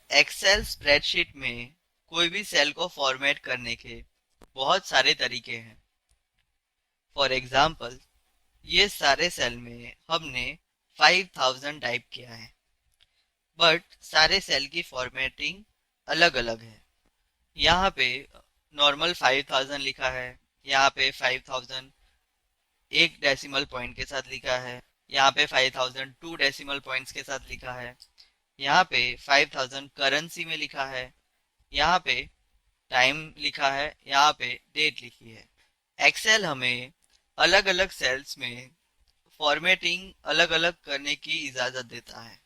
Excel spreadsheet में कोई भी सेल को फॉर्मेट करने के बहुत सारे तरीके हैं। फॉर एग्जाम्पल, ये सारे सेल में हमने 5000 टाइप किया है, बट सारे सेल की फॉर्मेटिंग अलग अलग है। यहाँ पे नॉर्मल 5000 लिखा है, यहाँ पे 5000 एक डेसिमल पॉइंट के साथ लिखा है, यहाँ पे 5000 टू डेसिमल पॉइंट्स के साथ लिखा है, यहाँ पे 5000 करेंसी में लिखा है, यहाँ पे टाइम लिखा है, यहाँ पे डेट लिखी है। एक्सेल हमें अलग अलग सेल्स में फॉर्मेटिंग अलग अलग करने की इजाजत देता है,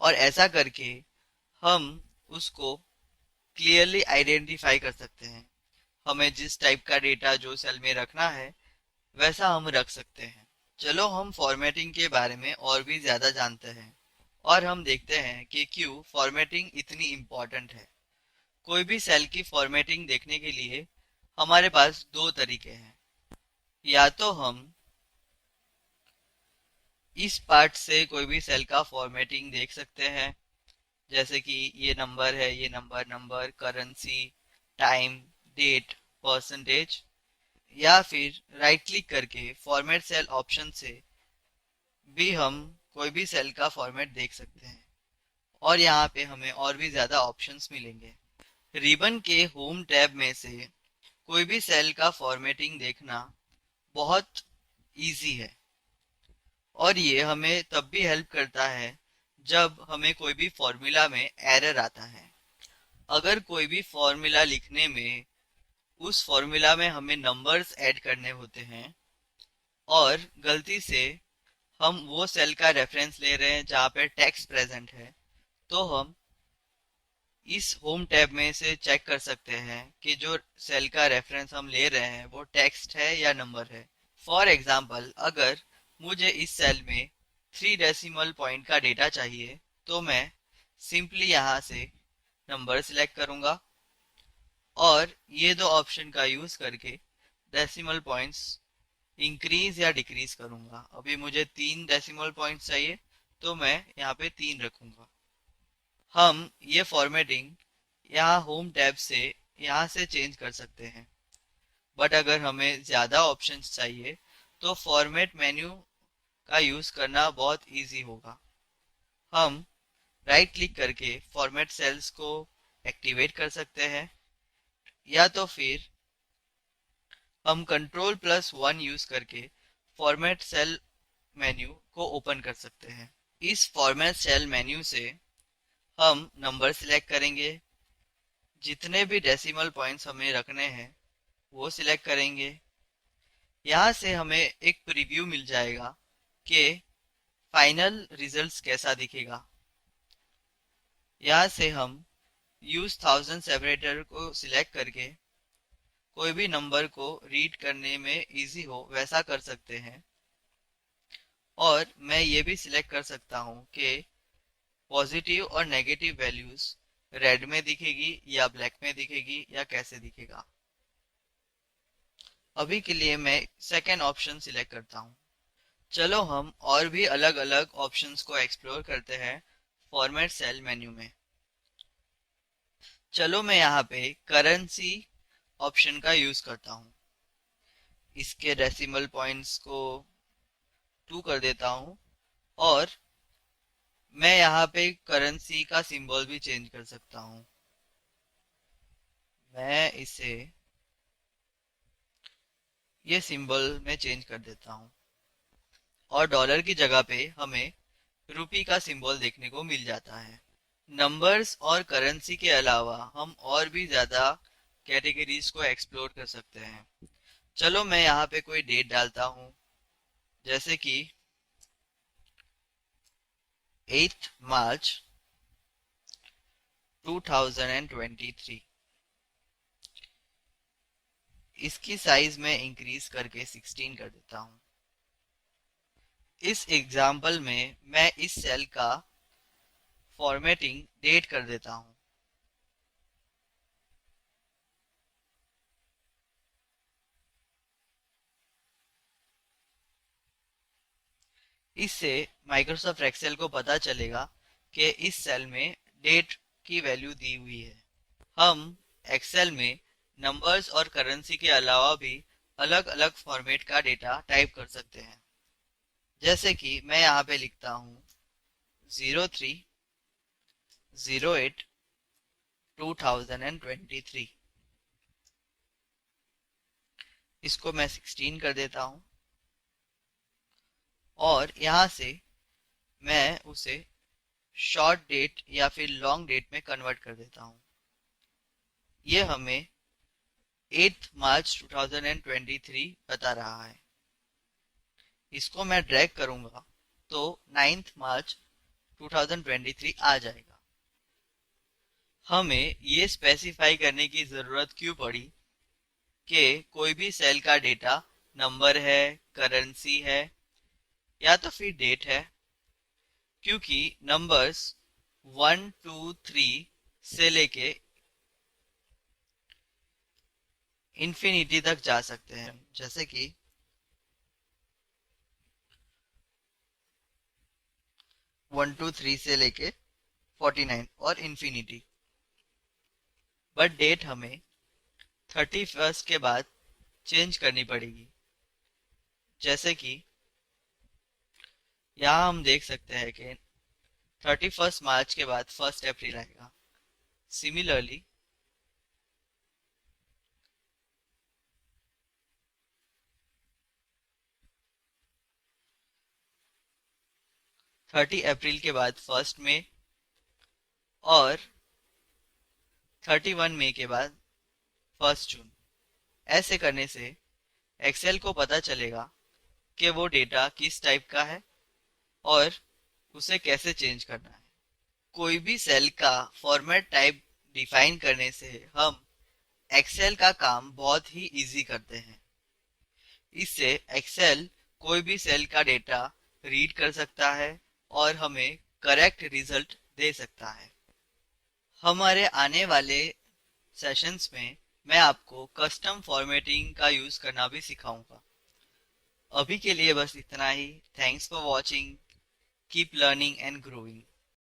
और ऐसा करके हम उसको क्लियरली आइडेंटिफाई कर सकते हैं। हमें जिस टाइप का डेटा जो सेल में रखना है वैसा हम रख सकते हैं। चलो हम फॉर्मेटिंग के बारे में और भी ज्यादा जानते हैं, और हम देखते हैं कि क्यों फॉर्मेटिंग इतनी इम्पोर्टेंट है। कोई भी सेल की फॉर्मेटिंग देखने के लिए हमारे पास दो तरीके हैं। या तो हम इस पार्ट से कोई भी सेल का फॉर्मेटिंग देख सकते हैं, जैसे कि ये नंबर है, ये number, number, currency, time, date, percentage. या फिर राइट क्लिक करके फॉर्मेट सेल ऑप्शन से भी हम कोई भी सेल का फॉर्मेट देख सकते हैं, और यहाँ पे हमें और भी ज्यादा ऑप्शंस मिलेंगे। रिबन के होम टैब में से कोई भी सेल का फॉर्मेटिंग देखना बहुत इजी है, और ये हमें तब भी हेल्प करता है जब हमें कोई भी फॉर्मूला में एरर आता है। अगर कोई भी फॉर्मूला लिखने में उस फॉर्मूला में हमें नंबर्स ऐड करने होते हैं, और गलती से हम वो सेल का रेफरेंस ले रहे हैं जहाँ पे टेक्स्ट प्रेजेंट है, तो हम इस होम टैब में से चेक कर सकते हैं कि जो सेल का रेफरेंस हम ले रहे हैं वो टेक्स्ट है या नंबर है। फॉर एग्जाम्पल, अगर मुझे इस सेल में 3 डेसिमल पॉइंट का डेटा चाहिए, तो मैं सिंपली यहाँ से नंबर सिलेक्ट करूंगा, और ये दो ऑप्शन का यूज करके डेसिमल पॉइंट्स इंक्रीज या डिक्रीज करूंगा। अभी मुझे 3 डेसिमल पॉइंट्स चाहिए, तो मैं यहाँ पे 3 रखूंगा। हम ये फॉर्मेटिंग यहाँ होम टैब से यहाँ से चेंज कर सकते हैं, बट अगर हमें ज़्यादा ऑप्शंस चाहिए तो फॉर्मेट मेन्यू का यूज़ करना बहुत इजी होगा। हम राइट क्लिक करके फॉर्मेट सेल्स को एक्टिवेट कर सकते हैं, या तो फिर हम कंट्रोल+1 यूज़ करके फॉर्मेट सेल मेन्यू को ओपन कर सकते हैं। इस फॉर्मेट सेल मेन्यू से हम नंबर सिलेक्ट करेंगे, जितने भी डेसिमल पॉइंट्स हमें रखने हैं वो सिलेक्ट करेंगे। यहाँ से हमें एक प्रीव्यू मिल जाएगा कि फाइनल रिजल्ट्स कैसा दिखेगा। यहाँ से हम यूज थाउजेंड सेपरेटर को सिलेक्ट करके कोई भी नंबर को रीड करने में इजी हो वैसा कर सकते हैं, और मैं ये भी सिलेक्ट कर सकता हूँ कि पॉजिटिव और नेगेटिव वैल्यूज रेड में दिखेगी या ब्लैक में दिखेगी या कैसे दिखेगा। अभी के लिए मैं सेकेंड ऑप्शन सिलेक्ट करता हूँ। चलो हम और भी अलग अलग ऑप्शंस को एक्सप्लोर करते हैं फॉर्मेट सेल मेन्यू में। चलो मैं यहाँ पे करेंसी ऑप्शन का यूज करता हूँ। इसके डेसिमल पॉइंट्स को 2 कर देता हूँ, और मैं यहाँ पे करेंसी का सिंबल भी चेंज कर सकता हूँ। मैं इसे ये सिंबल में चेंज कर देता हूँ, और डॉलर की जगह पे हमें रुपी का सिंबल देखने को मिल जाता है। नंबर्स और करेंसी के अलावा हम और भी ज्यादा कैटेगरीज को एक्सप्लोर कर सकते हैं। चलो मैं यहाँ पे कोई डेट डालता हूँ, जैसे कि 8 मार्च 2023। इसकी साइज में इंक्रीज करके 16 कर देता हूँ। इस एग्जाम्पल में मैं इस सेल का फॉर्मेटिंग डेट कर देता हूँ। इससे माइक्रोसॉफ्ट एक्सेल को पता चलेगा कि इस सेल में डेट की वैल्यू दी हुई है। हम एक्सेल में नंबर्स और करेंसी के अलावा भी अलग अलग फॉर्मेट का डेटा टाइप कर सकते हैं। जैसे कि मैं यहाँ पे लिखता हूँ 03/08/2023। इसको मैं 16 कर देता हूँ और यहाँ से मैं उसे शॉर्ट डेट या फिर लॉन्ग डेट में कन्वर्ट कर देता हूँ। ये हमें 8 मार्च 2023 बता रहा है। इसको मैं ड्रैग करूंगा तो 9 मार्च 2023 आ जाएगा। हमें ये स्पेसिफाई करने की जरूरत क्यों पड़ी कि कोई भी सेल का डेटा नंबर है, करेंसी है या तो फिर डेट है, क्योंकि नंबर्स 1 2 3 से लेके इंफिनिटी तक जा सकते हैं। जैसे कि 1 2 3 से लेके 49 और इंफिनिटी। बट डेट हमें 31 के बाद चेंज करनी पड़ेगी। जैसे कि यहाँ हम देख सकते हैं कि 31 मार्च के बाद 1 अप्रैल आएगा। सिमिलरली 30 अप्रैल के बाद 1 मई और 31 मई के बाद 1 जून। ऐसे करने से एक्सेल को पता चलेगा कि वो डेटा किस टाइप का है और उसे कैसे चेंज करना है। कोई भी सेल का फॉर्मेट टाइप डिफाइन करने से हम एक्सेल का काम बहुत ही इजी करते हैं। इससे एक्सेल कोई भी सेल का डेटा रीड कर सकता है और हमें करेक्ट रिजल्ट दे सकता है। हमारे आने वाले सेशंस में मैं आपको कस्टम फॉर्मेटिंग का यूज करना भी सिखाऊंगा। अभी के लिए बस इतना ही। Thanks for watching. Keep learning and growing.